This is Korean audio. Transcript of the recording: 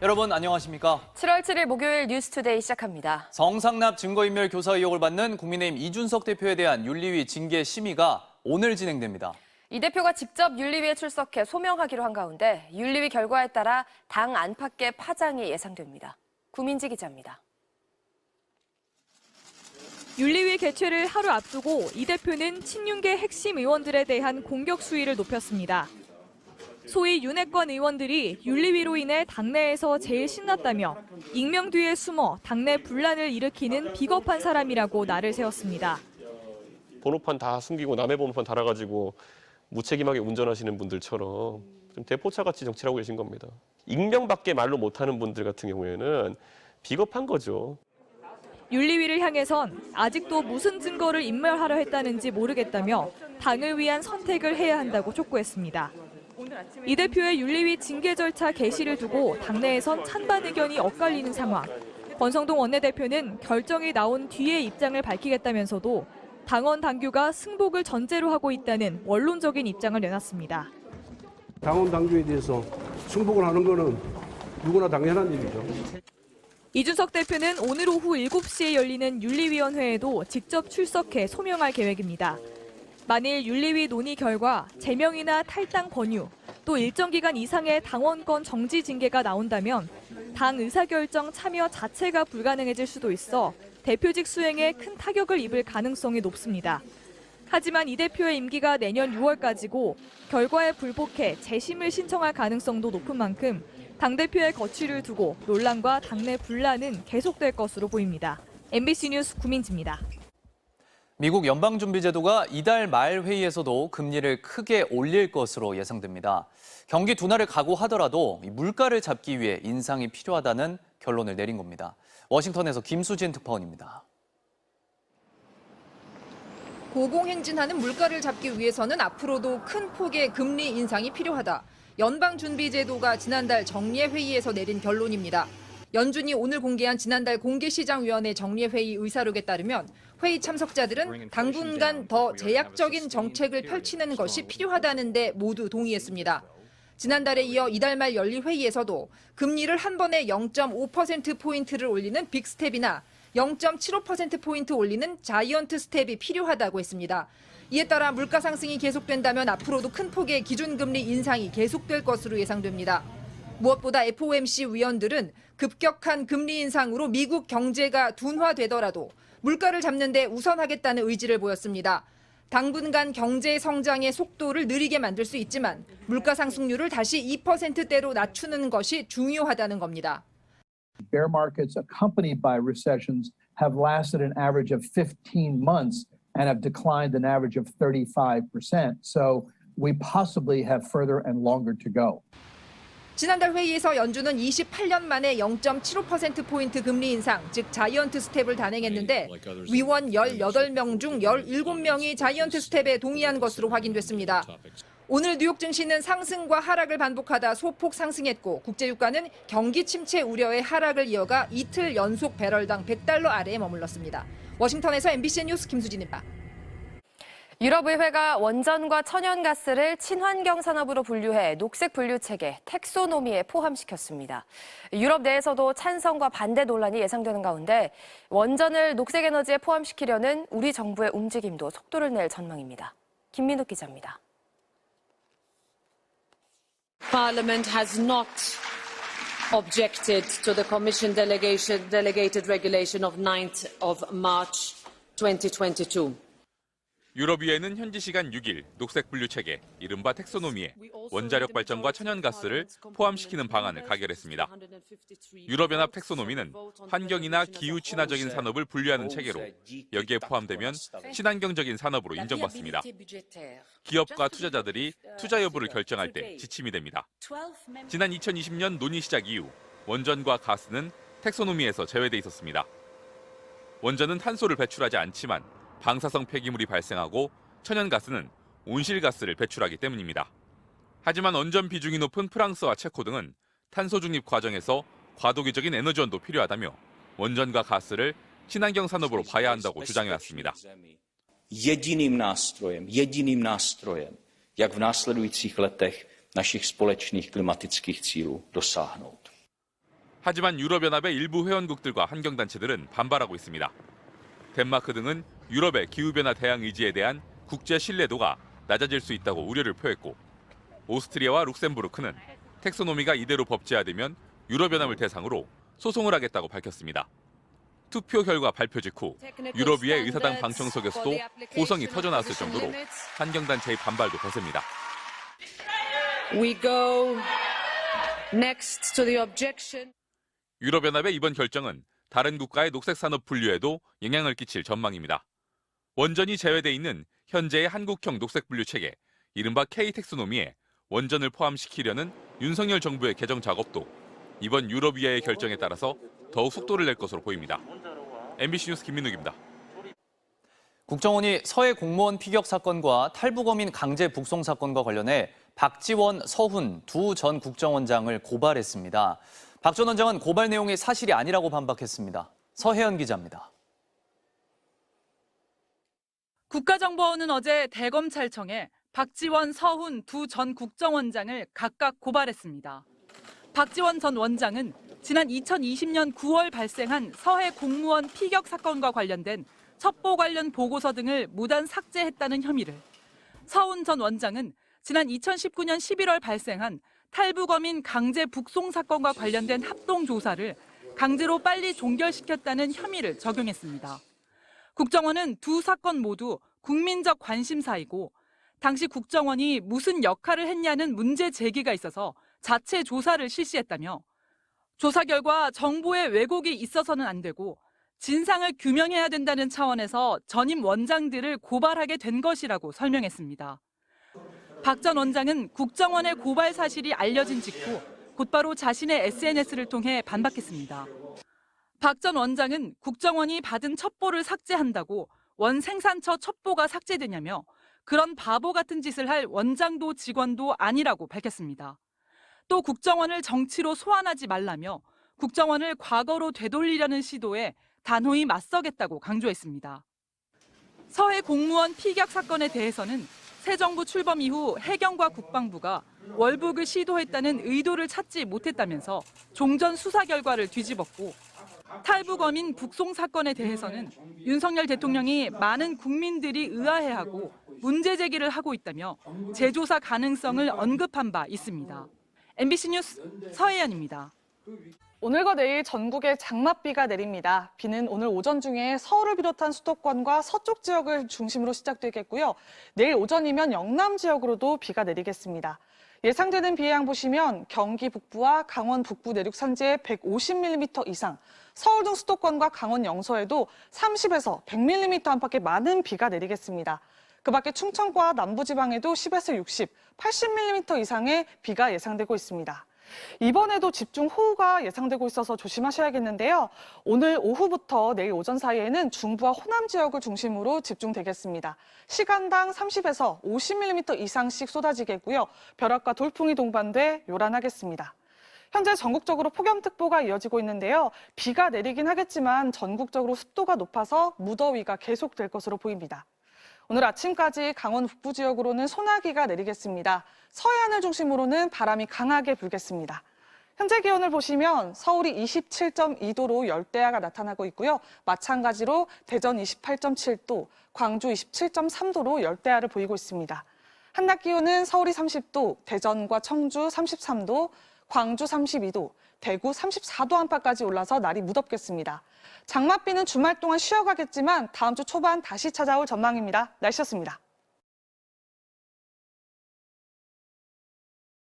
여러분 안녕하십니까? 7월 7일 목요일 뉴스투데이 시작합니다. 성상납 증거인멸 교사 의혹을 받는 국민의힘 이준석 대표에 대한 윤리위 징계 심의가 오늘 진행됩니다. 이 대표가 직접 윤리위에 출석해 소명하기로 한 가운데 윤리위 결과에 따라 당 안팎의 파장이 예상됩니다. 구민지 기자입니다. 윤리위 개최를 하루 앞두고 이 대표는 친윤계 핵심 의원들에 대한 공격 수위를 높였습니다. 소위 윤핵관 의원들이 윤리위로 인해 당내에서 제일 신났다며 익명 뒤에 숨어 당내 분란을 일으키는 비겁한 사람이라고 날을 세웠습니다. 번호판 다 숨기고 남의 번호판 달아가지고 무책임하게 운전하시는 분들처럼 좀 대포차같이 정치를 하고 계신 겁니다. 익명밖에 말로 못하는 분들 같은 경우에는 비겁한 거죠. 윤리위를 향해선 아직도 무슨 증거를 인멸하려 했다는지 모르겠다며 당을 위한 선택을 해야 한다고 촉구했습니다. 이 대표의 윤리위 징계 절차 개시를 두고 당내에선 찬반 의견이 엇갈리는 상황. 권성동 원내대표는 결정이 나온 뒤에 입장을 밝히겠다면서도 당원 당규가 승복을 전제로 하고 있다는 원론적인 입장을 내놨습니다. 당원 당규에 대해서 승복을 하는 거는 누구나 당연한 일이죠. 이준석 대표는 오늘 오후 7시에 열리는 윤리위원회에도 직접 출석해 소명할 계획입니다. 만일 윤리위 논의 결과 제명이나 탈당 권유, 또 일정 기간 이상의 당원권 정지 징계가 나온다면 당 의사결정 참여 자체가 불가능해질 수도 있어 대표직 수행에 큰 타격을 입을 가능성이 높습니다. 하지만 이 대표의 임기가 내년 6월까지고 결과에 불복해 재심을 신청할 가능성도 높은 만큼 당대표의 거취를 두고 논란과 당내 분란은 계속될 것으로 보입니다. MBC 뉴스 구민지입니다. 미국 연방준비제도가 이달 말 회의에서도 금리를 크게 올릴 것으로 예상됩니다. 경기 둔화를 각오하더라도 물가를 잡기 위해 인상이 필요하다는 결론을 내린 겁니다. 워싱턴에서 김수진 특파원입니다. 고공행진하는 물가를 잡기 위해서는 앞으로도 큰 폭의 금리 인상이 필요하다. 연방준비제도가 지난달 정례회의에서 내린 결론입니다. 연준이 오늘 공개한 지난달 공개시장위원회 정례회의 의사록에 따르면 회의 참석자들은 당분간 더 제약적인 정책을 펼치는 것이 필요하다는 데 모두 동의했습니다. 지난달에 이어 이달 말 열릴 회의에서도 금리를 한 번에 0.5%포인트를 올리는 빅스텝이나 0.75%포인트 올리는 자이언트 스텝이 필요하다고 했습니다. 이에 따라 물가 상승이 계속된다면 앞으로도 큰 폭의 기준금리 인상이 계속될 것으로 예상됩니다. 무엇보다 FOMC 위원들은 급격한 금리 인상으로 미국 경제가 둔화되더라도 물가를 잡는 데 우선하겠다는 의지를 보였습니다. 당분간 경제 성장의 속도를 느리게 만들 수 있지만 물가 상승률을 다시 2%대로 낮추는 것이 중요하다는 겁니다. Bear markets accompanied by recessions have lasted an average of 15 months and have declined an average of 35%. So we possibly have further and longer to go. 지난달 회의에서 연준은 28년 만에 0.75%포인트 금리 인상, 즉 자이언트 스텝을 단행했는데 위원 18명 중 17명이 자이언트 스텝에 동의한 것으로 확인됐습니다. 오늘 뉴욕 증시는 상승과 하락을 반복하다 소폭 상승했고 국제유가는 경기 침체 우려의 하락을 이어가 이틀 연속 배럴당 $100 아래에 머물렀습니다. 워싱턴에서 MBC 뉴스 김수진입니다. 유럽의회가 원전과 천연가스를 친환경 산업으로 분류해 녹색 분류 체계 텍소노미에 포함시켰습니다. 유럽 내에서도 찬성과 반대 논란이 예상되는 가운데 원전을 녹색 에너지에 포함시키려는 우리 정부의 움직임도 속도를 낼 전망입니다. 김민욱 기자입니다. Parliament has not objected to the Commission delegated regulation of 9th of March 2022. 유럽의회는 현지 시간 6일 녹색 분류 체계, 이른바 텍소노미에 원자력 발전과 천연가스를 포함시키는 방안을 가결했습니다. 유럽연합 텍소노미는 환경이나 기후 친화적인 산업을 분류하는 체계로 여기에 포함되면 친환경적인 산업으로 인정받습니다. 기업과 투자자들이 투자 여부를 결정할 때 지침이 됩니다. 지난 2020년 논의 시작 이후 원전과 가스는 텍소노미에서 제외돼 있었습니다. 원전은 탄소를 배출하지 않지만 방사성 폐기물이 발생하고 천연가스는 온실가스를 배출하기 때문입니다. 하지만 원전 비중이 높은 프랑스와 체코 등은 탄소 중립 과정에서 과도기적인 에너지원도 필요하다며 원전과 가스를 친환경 산업으로 봐야 한다고 주장해왔습니다. jediným nástrojem, jak v následujících letech našich společných klimatických cílů dosáhnout. 하지만 유럽연합의 일부 회원국들과 환경단체들은 반발하고 있습니다. 덴마크 등은 유럽의 기후변화 대응 의지에 대한 국제 신뢰도가 낮아질 수 있다고 우려를 표했고, 오스트리아와 룩셈부르크는 텍소노미가 이대로 법제화되면 유럽연합을 대상으로 소송을 하겠다고 밝혔습니다. 투표 결과 발표 직후 유럽위의 의사당 방청석에서도 호성이 터져나왔을 정도로 환경단체의 반발도 거셉니다. We go next to the objection. 유럽연합의 이번 결정은 다른 국가의 녹색산업 분류에도 영향을 끼칠 전망입니다. 원전이 제외돼 있는 현재의 한국형 녹색분류 체계, 이른바 K-텍소노미에 원전을 포함시키려는 윤석열 정부의 개정 작업도 이번 유럽위의 결정에 따라서 더욱 속도를 낼 것으로 보입니다. MBC 뉴스 김민욱입니다. 국정원이 서해 공무원 피격 사건과 탈북어민 강제 북송 사건과 관련해 박지원, 서훈 두 전 국정원장을 고발했습니다. 박 전 원장은 고발 내용이 사실이 아니라고 반박했습니다. 서혜연 기자입니다. 국가정보원은 어제 대검찰청에 박지원, 서훈 두 전 국정원장을 각각 고발했습니다. 박지원 전 원장은 지난 2020년 9월 발생한 서해 공무원 피격 사건과 관련된 첩보 관련 보고서 등을 무단 삭제했다는 혐의를, 서훈 전 원장은 지난 2019년 11월 발생한 탈북어민 강제 북송 사건과 관련된 합동조사를 강제로 빨리 종결시켰다는 혐의를 적용했습니다. 국정원은 두 사건 모두 국민적 관심사이고 당시 국정원이 무슨 역할을 했냐는 문제 제기가 있어서 자체 조사를 실시했다며, 조사 결과 정보의 왜곡이 있어서는 안 되고 진상을 규명해야 된다는 차원에서 전임 원장들을 고발하게 된 것이라고 설명했습니다. 박 전 원장은 국정원의 고발 사실이 알려진 직후 곧바로 자신의 SNS를 통해 반박했습니다. 박 전 원장은 국정원이 받은 첩보를 삭제한다고 원 생산처 첩보가 삭제되냐며 그런 바보 같은 짓을 할 원장도 직원도 아니라고 밝혔습니다. 또 국정원을 정치로 소환하지 말라며 국정원을 과거로 되돌리려는 시도에 단호히 맞서겠다고 강조했습니다. 서해 공무원 피격 사건에 대해서는 새 정부 출범 이후 해경과 국방부가 월북을 시도했다는 의도를 찾지 못했다면서 종전 수사 결과를 뒤집었고, 탈북어민 북송 사건에 대해서는 윤석열 대통령이 많은 국민들이 의아해하고 문제 제기를 하고 있다며 재조사 가능성을 언급한 바 있습니다. MBC 뉴스 서혜연입니다. 오늘과 내일 전국에 장맛비가 내립니다. 비는 오늘 오전 중에 서울을 비롯한 수도권과 서쪽 지역을 중심으로 시작되겠고요. 내일 오전이면 영남 지역으로도 비가 내리겠습니다. 예상되는 비의 양 보시면 경기 북부와 강원 북부 내륙 산지에 150mm 이상, 서울 등 수도권과 강원 영서에도 30에서 100mm 안팎의 많은 비가 내리겠습니다. 그 밖에 충청과 남부지방에도 10에서 60, 80mm 이상의 비가 예상되고 있습니다. 이번에도 집중호우가 예상되고 있어서 조심하셔야겠는데요. 오늘 오후부터 내일 오전 사이에는 중부와 호남 지역을 중심으로 집중되겠습니다. 시간당 30에서 50mm 이상씩 쏟아지겠고요. 벼락과 돌풍이 동반돼 요란하겠습니다. 현재 전국적으로 폭염특보가 이어지고 있는데요. 비가 내리긴 하겠지만 전국적으로 습도가 높아서 무더위가 계속될 것으로 보입니다. 오늘 아침까지 강원 북부 지역으로는 소나기가 내리겠습니다. 서해안을 중심으로는 바람이 강하게 불겠습니다. 현재 기온을 보시면 서울이 27.2도로 열대야가 나타나고 있고요. 마찬가지로 대전 28.7도, 광주 27.3도로 열대야를 보이고 있습니다. 한낮 기온은 서울이 30도, 대전과 청주 33도, 광주 32도, 대구 34도 안팎까지 올라서 날이 무덥겠습니다. 장맛비는 주말 동안 쉬어가겠지만 다음 주 초반 다시 찾아올 전망입니다. 날씨였습니다.